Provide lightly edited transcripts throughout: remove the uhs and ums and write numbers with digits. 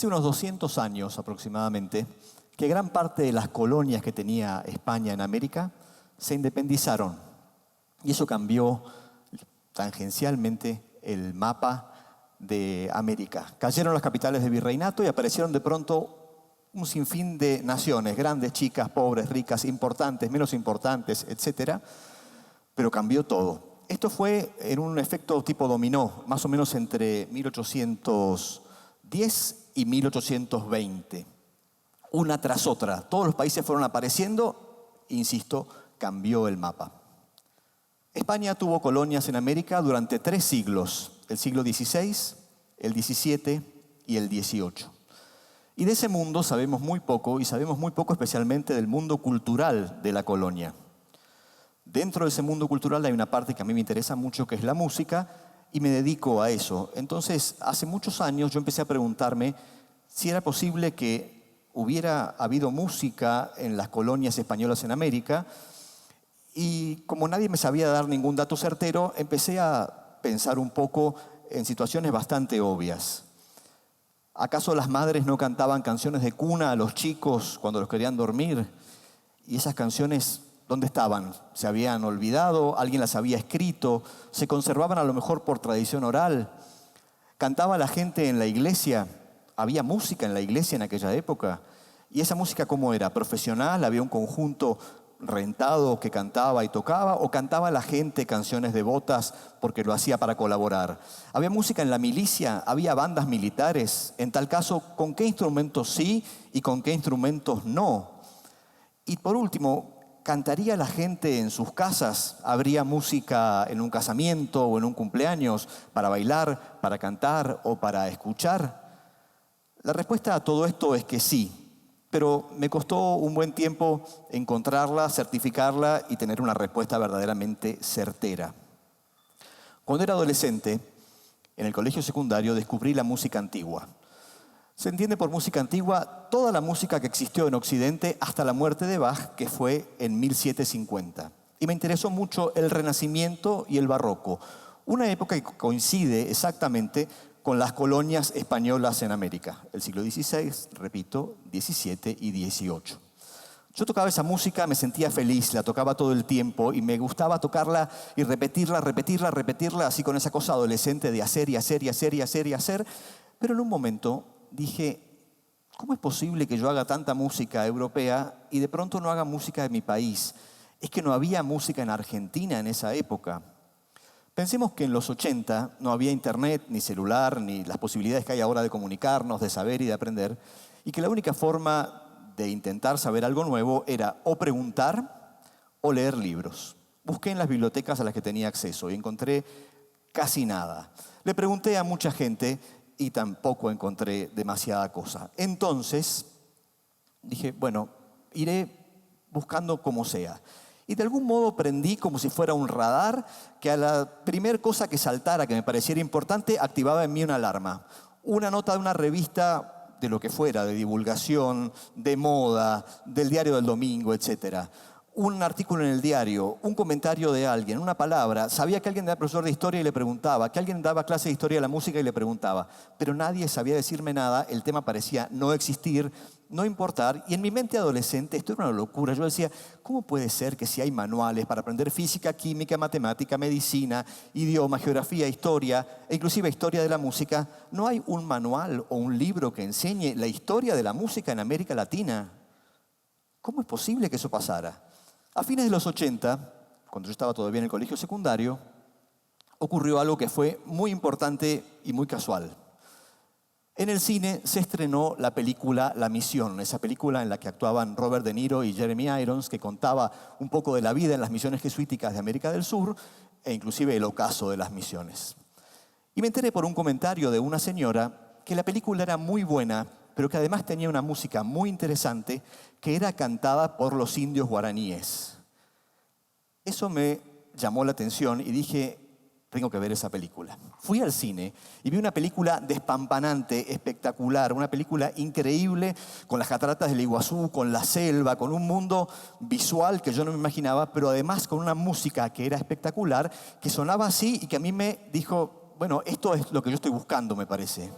hace unos 200 años aproximadamente, que gran parte de las colonias que tenía España en América se independizaron. Y eso cambió tangencialmente el mapa de América. Cayeron las capitales de virreinato y aparecieron de pronto un sinfín de naciones, grandes, chicas, pobres, ricas, importantes, menos importantes, etc. Pero cambió todo. Esto fue en un efecto tipo dominó, más o menos entre 1810 y 1820. Una tras otra. Todos los países fueron apareciendo, insisto, cambió el mapa. España tuvo colonias en América durante 3 siglos, el siglo XVI, el XVII y el XVIII. Y de ese mundo sabemos muy poco, y sabemos muy poco especialmente del mundo cultural de la colonia. Dentro de ese mundo cultural hay una parte que a mí me interesa mucho, que es la música, y me dedico a eso. Entonces, hace muchos años yo empecé a preguntarme si era posible que hubiera habido música en las colonias españolas en América, y como nadie me sabía dar ningún dato certero, empecé a pensar un poco en situaciones bastante obvias. ¿Acaso las madres no cantaban canciones de cuna a los chicos cuando los querían dormir? ¿Y esas canciones dónde estaban? ¿Se habían olvidado? ¿Alguien las había escrito? ¿Se conservaban a lo mejor por tradición oral? ¿Cantaba la gente en la iglesia? ¿Había música en la iglesia en aquella época? ¿Y esa música cómo era? ¿Profesional? ¿Había un conjunto rentado que cantaba y tocaba? ¿O cantaba la gente canciones devotas porque lo hacía para colaborar? ¿Había música en la milicia? ¿Había bandas militares? En tal caso, ¿con qué instrumentos sí y con qué instrumentos no? Y por último, ¿cantaría la gente en sus casas? ¿Habría música en un casamiento o en un cumpleaños para bailar, para cantar o para escuchar? La respuesta a todo esto es que sí. Pero me costó un buen tiempo encontrarla, certificarla y tener una respuesta verdaderamente certera. Cuando era adolescente, en el colegio secundario descubrí la música antigua. Se entiende por música antigua toda la música que existió en Occidente hasta la muerte de Bach, que fue en 1750. Y me interesó mucho el Renacimiento y el Barroco, una época que coincide exactamente con las colonias españolas en América, el siglo XVI, repito, XVII y XVIII. Yo tocaba esa música, me sentía feliz, la tocaba todo el tiempo y me gustaba tocarla y repetirla, así con esa cosa adolescente de hacer y hacer y hacer y hacer y hacer. Pero en un momento dije, ¿cómo es posible que yo haga tanta música europea y de pronto no haga música de mi país? Es que no había música en Argentina en esa época. Pensemos que en los 80 no había internet, ni celular, ni las posibilidades que hay ahora de comunicarnos, de saber y de aprender, y que la única forma de intentar saber algo nuevo era o preguntar o leer libros. Busqué en las bibliotecas a las que tenía acceso y encontré casi nada. Le pregunté a mucha gente y tampoco encontré demasiada cosa. Entonces dije, bueno, iré buscando como sea. Y de algún modo prendí como si fuera un radar que a la primer cosa que saltara, que me pareciera importante, activaba en mí una alarma. Una nota de una revista de lo que fuera, de divulgación, de moda, del diario del domingo, etc. Un artículo en el diario, un comentario de alguien, una palabra. Sabía que alguien era profesor de historia y le preguntaba, que alguien daba clase de historia de la música y le preguntaba. Pero nadie sabía decirme nada, el tema parecía no existir, no importar. Y en mi mente adolescente esto era una locura. Yo decía, ¿cómo puede ser que si hay manuales para aprender física, química, matemática, medicina, idioma, geografía, historia, e inclusive historia de la música, no hay un manual o un libro que enseñe la historia de la música en América Latina? ¿Cómo es posible que eso pasara? A fines de los 80, cuando yo estaba todavía en el colegio secundario, ocurrió algo que fue muy importante y muy casual. En el cine se estrenó la película La Misión, esa película en la que actuaban Robert De Niro y Jeremy Irons, que contaba un poco de la vida en las misiones jesuíticas de América del Sur e inclusive el ocaso de las misiones. Y me enteré por un comentario de una señora que la película era muy buena, pero que además tenía una música muy interesante que era cantada por los indios guaraníes. Eso me llamó la atención y dije, tengo que ver esa película. Fui al cine y vi una película despampanante, espectacular, una película increíble con las cataratas del Iguazú, con la selva, con un mundo visual que yo no me imaginaba, pero además con una música que era espectacular, que sonaba así y que a mí me dijo, bueno, esto es lo que yo estoy buscando, me parece.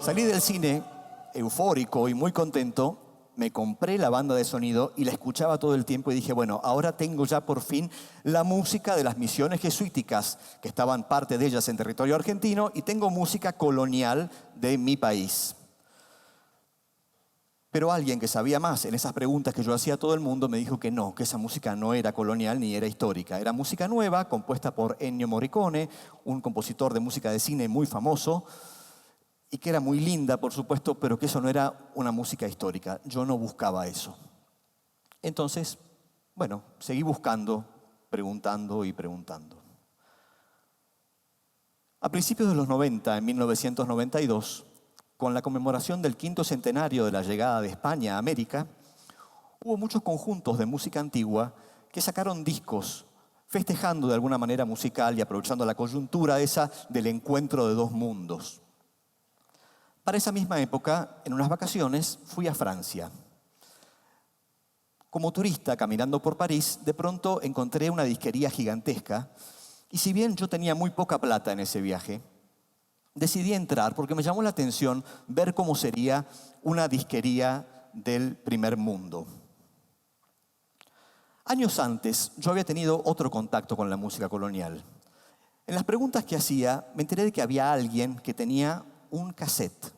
Salí del cine eufórico y muy contento, me compré la banda de sonido y la escuchaba todo el tiempo y dije, bueno, ahora tengo ya por fin la música de las misiones jesuíticas, que estaban parte de ellas en territorio argentino, y tengo música colonial de mi país. Pero alguien que sabía más en esas preguntas que yo hacía a todo el mundo me dijo que no, que esa música no era colonial ni era histórica. Era música nueva, compuesta por Ennio Morricone, un compositor de música de cine muy famoso, y que era muy linda, por supuesto, pero que eso no era una música histórica. Yo no buscaba eso. Entonces, bueno, seguí buscando, preguntando y preguntando. A principios de los 90, en 1992, con la conmemoración del 5º centenario de la llegada de España a América, hubo muchos conjuntos de música antigua que sacaron discos festejando de alguna manera musical y aprovechando la coyuntura esa del encuentro de dos mundos. Para esa misma época, en unas vacaciones, fui a Francia. Como turista, caminando por París, de pronto encontré una disquería gigantesca y si bien yo tenía muy poca plata en ese viaje, decidí entrar porque me llamó la atención ver cómo sería una disquería del primer mundo. Años antes, yo había tenido otro contacto con la música colonial. En las preguntas que hacía, me enteré de que había alguien que tenía un cassette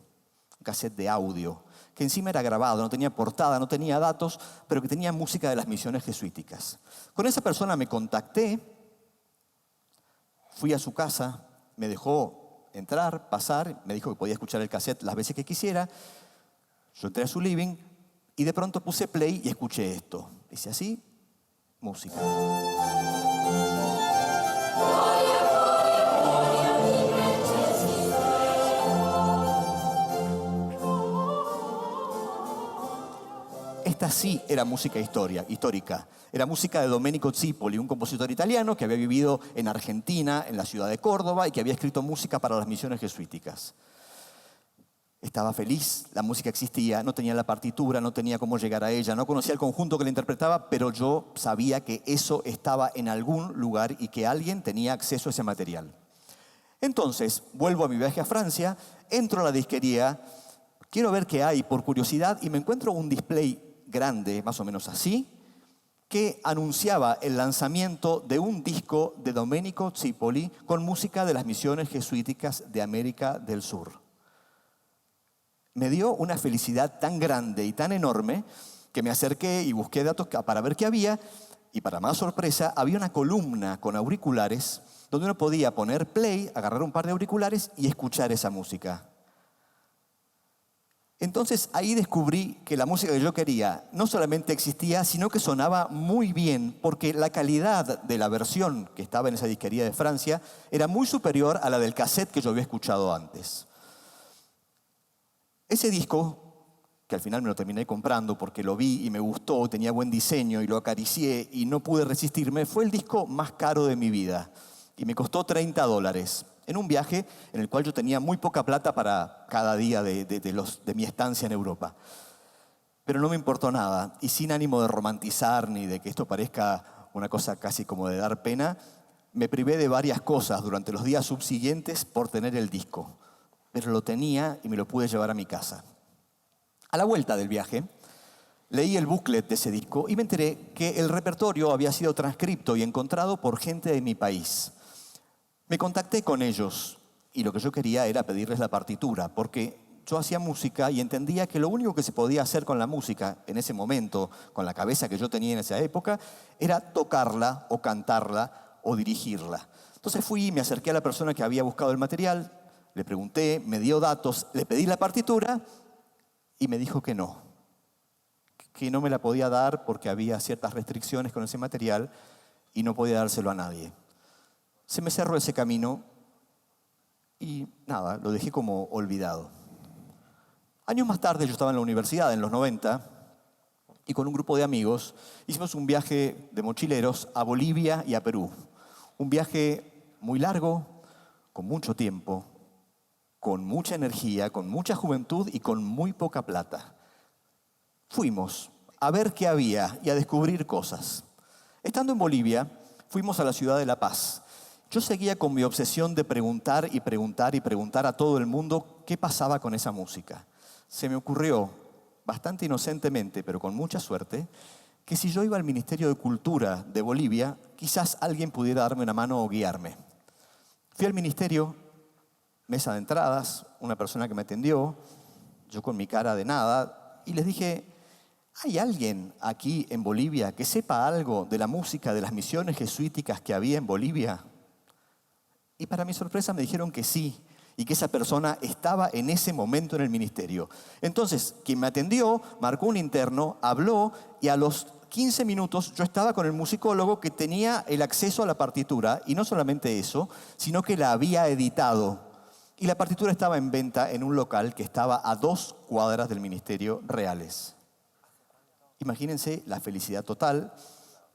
de audio, que encima era grabado, no tenía portada, no tenía datos, pero que tenía música de las misiones jesuíticas. Con esa persona me contacté, fui a su casa, me dejó entrar, pasar, me dijo que podía escuchar el cassette las veces que quisiera. Yo entré a su living y de pronto puse play y escuché esto. Dice así, música. Esta sí era música histórica. Era música de Domenico Zipoli, un compositor italiano que había vivido en Argentina, en la ciudad de Córdoba, y que había escrito música para las misiones jesuíticas. Estaba feliz, la música existía, no tenía la partitura, no tenía cómo llegar a ella, no conocía el conjunto que la interpretaba, pero yo sabía que eso estaba en algún lugar y que alguien tenía acceso a ese material. Entonces, vuelvo a mi viaje a Francia, entro a la disquería, quiero ver qué hay por curiosidad y me encuentro un display grande, más o menos así, que anunciaba el lanzamiento de un disco de Domenico Zipoli con música de las misiones jesuíticas de América del Sur. Me dio una felicidad tan grande y tan enorme que me acerqué y busqué datos para ver qué había y para más sorpresa había una columna con auriculares donde uno podía poner play, agarrar un par de auriculares y escuchar esa música. Entonces ahí descubrí que la música que yo quería no solamente existía, sino que sonaba muy bien, porque la calidad de la versión que estaba en esa disquería de Francia era muy superior a la del cassette que yo había escuchado antes. Ese disco, que al final me lo terminé comprando porque lo vi y me gustó, tenía buen diseño y lo acaricié y no pude resistirme, fue el disco más caro de mi vida y me costó $30. En un viaje en el cual yo tenía muy poca plata para cada día de mi estancia en Europa. Pero no me importó nada, y sin ánimo de romantizar ni de que esto parezca una cosa casi como de dar pena, me privé de varias cosas durante los días subsiguientes por tener el disco. Pero lo tenía y me lo pude llevar a mi casa. A la vuelta del viaje, leí el booklet de ese disco y me enteré que el repertorio había sido transcripto y encontrado por gente de mi país. Me contacté con ellos y lo que yo quería era pedirles la partitura, porque yo hacía música y entendía que lo único que se podía hacer con la música en ese momento, con la cabeza que yo tenía en esa época, era tocarla o cantarla o dirigirla. Entonces fui y me acerqué a la persona que había buscado el material, le pregunté, me dio datos, le pedí la partitura y me dijo que no me la podía dar porque había ciertas restricciones con ese material y no podía dárselo a nadie. Se me cerró ese camino y nada, lo dejé como olvidado. Años más tarde yo estaba en la universidad, en los 90, y con un grupo de amigos hicimos un viaje de mochileros a Bolivia y a Perú. Un viaje muy largo, con mucho tiempo, con mucha energía, con mucha juventud y con muy poca plata. Fuimos a ver qué había y a descubrir cosas. Estando en Bolivia, fuimos a la ciudad de La Paz. Yo seguía con mi obsesión de preguntar y preguntar y preguntar a todo el mundo qué pasaba con esa música. Se me ocurrió, bastante inocentemente, pero con mucha suerte, que si yo iba al Ministerio de Cultura de Bolivia, quizás alguien pudiera darme una mano o guiarme. Fui al ministerio, mesa de entradas, una persona que me atendió, yo con mi cara de nada, y les dije, ¿hay alguien aquí en Bolivia que sepa algo de la música de las misiones jesuíticas que había en Bolivia? Y para mi sorpresa me dijeron que sí, y que esa persona estaba en ese momento en el ministerio. Entonces, quien me atendió marcó un interno, habló, y a los 15 minutos yo estaba con el musicólogo que tenía el acceso a la partitura, y no solamente eso, sino que la había editado. Y la partitura estaba en venta en un local que estaba a 2 cuadras del Ministerio Reales. Imagínense la felicidad total.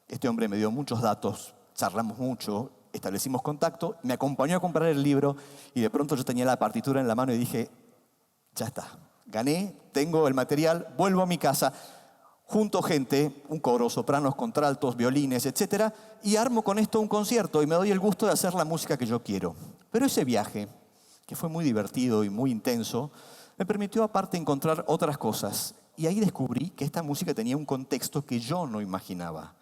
Este hombre me dio muchos datos, charlamos mucho, establecimos contacto, me acompañó a comprar el libro y de pronto yo tenía la partitura en la mano y dije, ya está, gané, tengo el material, vuelvo a mi casa, junto gente, un coro, sopranos, contraltos, violines, etc. Y armo con esto un concierto y me doy el gusto de hacer la música que yo quiero. Pero ese viaje, que fue muy divertido y muy intenso, me permitió aparte encontrar otras cosas. Y ahí descubrí que esta música tenía un contexto que yo no imaginaba.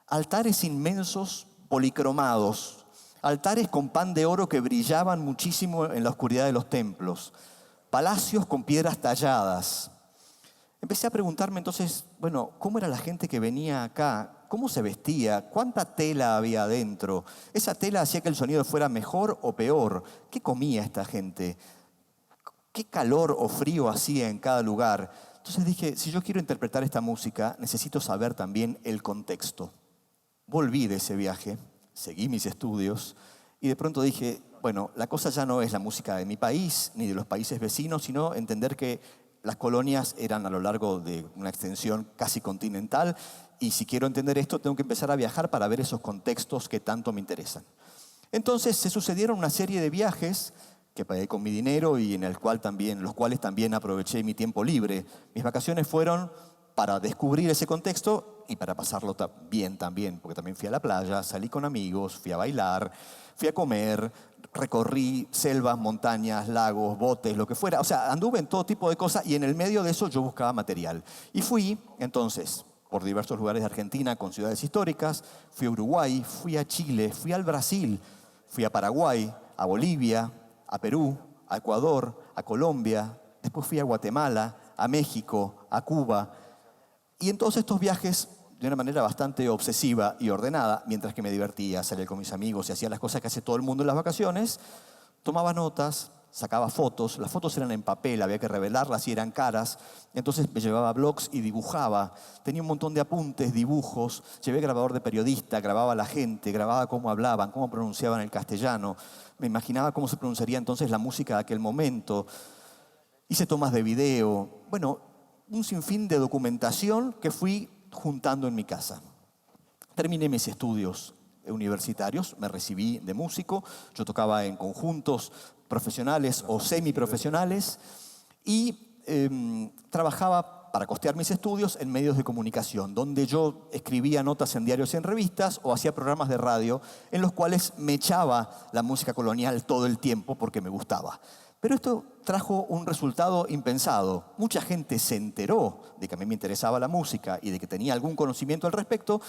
Altares inmensos, policromados, altares con pan de oro que brillaban muchísimo en la oscuridad de los templos, palacios con piedras talladas. Empecé a preguntarme entonces, bueno, ¿cómo era la gente que venía acá? ¿Cómo se vestía? ¿Cuánta tela había adentro? ¿Esa tela hacía que el sonido fuera mejor o peor? ¿Qué comía esta gente? ¿Qué calor o frío hacía en cada lugar? Entonces dije, si yo quiero interpretar esta música, necesito saber también el contexto. Volví de ese viaje, seguí mis estudios y de pronto dije, bueno, la cosa ya no es la música de mi país ni de los países vecinos, sino entender que las colonias eran a lo largo de una extensión casi continental y si quiero entender esto tengo que empezar a viajar para ver esos contextos que tanto me interesan. Entonces se sucedieron una serie de viajes que pagué con mi dinero y en los cuales también aproveché mi tiempo libre. Mis vacaciones fueron para descubrir ese contexto y para pasarlo bien también, porque también fui a la playa, salí con amigos, fui a bailar, fui a comer, recorrí selvas, montañas, lagos, botes, lo que fuera. O sea, anduve en todo tipo de cosas y en el medio de eso yo buscaba material. Y fui, entonces, por diversos lugares de Argentina con ciudades históricas, fui a Uruguay, fui a Chile, fui al Brasil, fui a Paraguay, a Bolivia, a Perú, a Ecuador, a Colombia, después fui a Guatemala, a México, a Cuba. Y en todos estos viajes, de una manera bastante obsesiva y ordenada, mientras que me divertía, salía con mis amigos y hacía las cosas que hace todo el mundo en las vacaciones, tomaba notas, sacaba fotos. Las fotos eran en papel, había que revelarlas y eran caras. Entonces me llevaba blogs y dibujaba. Tenía un montón de apuntes, dibujos. Llevé grabador de periodista, grababa a la gente, grababa cómo hablaban, cómo pronunciaban el castellano. Me imaginaba cómo se pronunciaría entonces la música de aquel momento. Hice tomas de video. Bueno, un sinfín de documentación que fui juntando en mi casa. Terminé mis estudios universitarios, me recibí de músico, yo tocaba en conjuntos profesionales o semiprofesionales y trabajaba para costear mis estudios en medios de comunicación, donde yo escribía notas en diarios y en revistas o hacía programas de radio en los cuales me echaba la música colonial todo el tiempo porque me gustaba. Pero esto trajo un resultado impensado. Mucha gente se enteró de que a mí me interesaba la música y de que tenía algún conocimiento al respecto,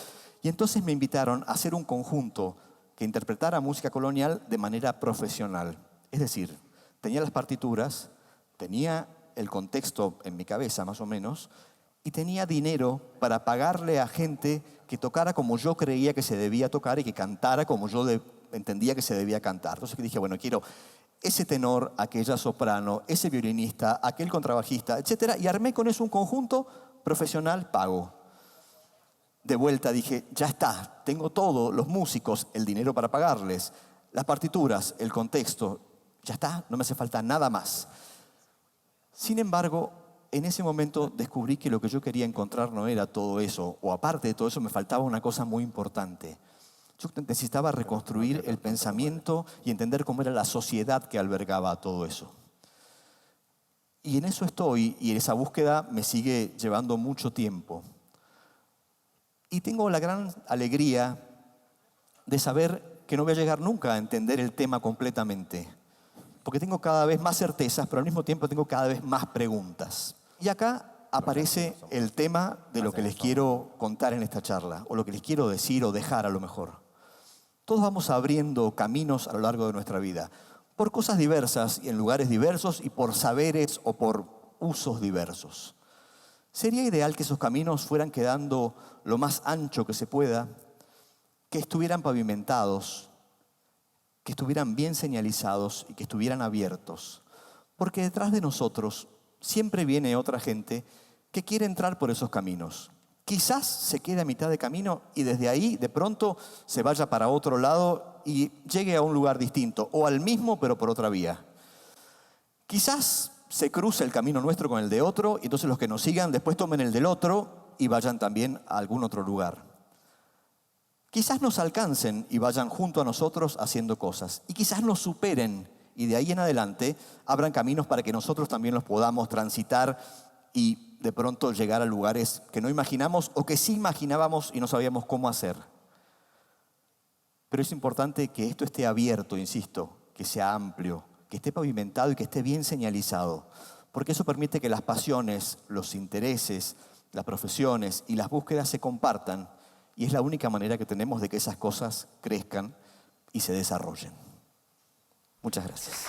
y entonces me invitaron a hacer un conjunto que interpretara música colonial de manera profesional. Es decir, tenía las partituras, tenía el contexto en mi cabeza más o menos, y tenía dinero para pagarle a gente que tocara como yo creía que se debía tocar y que cantara como yo entendía que se debía cantar. Entonces dije, bueno, quiero ese tenor, aquella soprano, ese violinista, aquel contrabajista, etc. Y armé con eso un conjunto profesional pago. De vuelta dije, ya está, tengo todo, los músicos, el dinero para pagarles, las partituras, el contexto, ya está, no me hace falta nada más. Sin embargo, en ese momento descubrí que lo que yo quería encontrar no era todo eso, o aparte de todo eso me faltaba una cosa muy importante. Yo necesitaba reconstruir el pensamiento y entender cómo era la sociedad que albergaba todo eso. Y en eso estoy, y esa búsqueda me sigue llevando mucho tiempo. Y tengo la gran alegría de saber que no voy a llegar nunca a entender el tema completamente, porque tengo cada vez más certezas, pero al mismo tiempo tengo cada vez más preguntas. Y acá aparece el tema de lo que les quiero contar en esta charla, o lo que les quiero decir o dejar a lo mejor. Todos vamos abriendo caminos a lo largo de nuestra vida, por cosas diversas y en lugares diversos y por saberes o por usos diversos. Sería ideal que esos caminos fueran quedando lo más ancho que se pueda, que estuvieran pavimentados, que estuvieran bien señalizados y que estuvieran abiertos. Porque detrás de nosotros siempre viene otra gente que quiere entrar por esos caminos. Quizás se quede a mitad de camino y desde ahí de pronto se vaya para otro lado y llegue a un lugar distinto, o al mismo pero por otra vía. Quizás se cruce el camino nuestro con el de otro y entonces los que nos sigan después tomen el del otro y vayan también a algún otro lugar. Quizás nos alcancen y vayan junto a nosotros haciendo cosas. Y quizás nos superen y de ahí en adelante abran caminos para que nosotros también los podamos transitar y de pronto llegar a lugares que no imaginamos o que sí imaginábamos y no sabíamos cómo hacer. Pero es importante que esto esté abierto, insisto, que sea amplio, que esté pavimentado y que esté bien señalizado, porque eso permite que las pasiones, los intereses, las profesiones y las búsquedas se compartan y es la única manera que tenemos de que esas cosas crezcan y se desarrollen. Muchas gracias.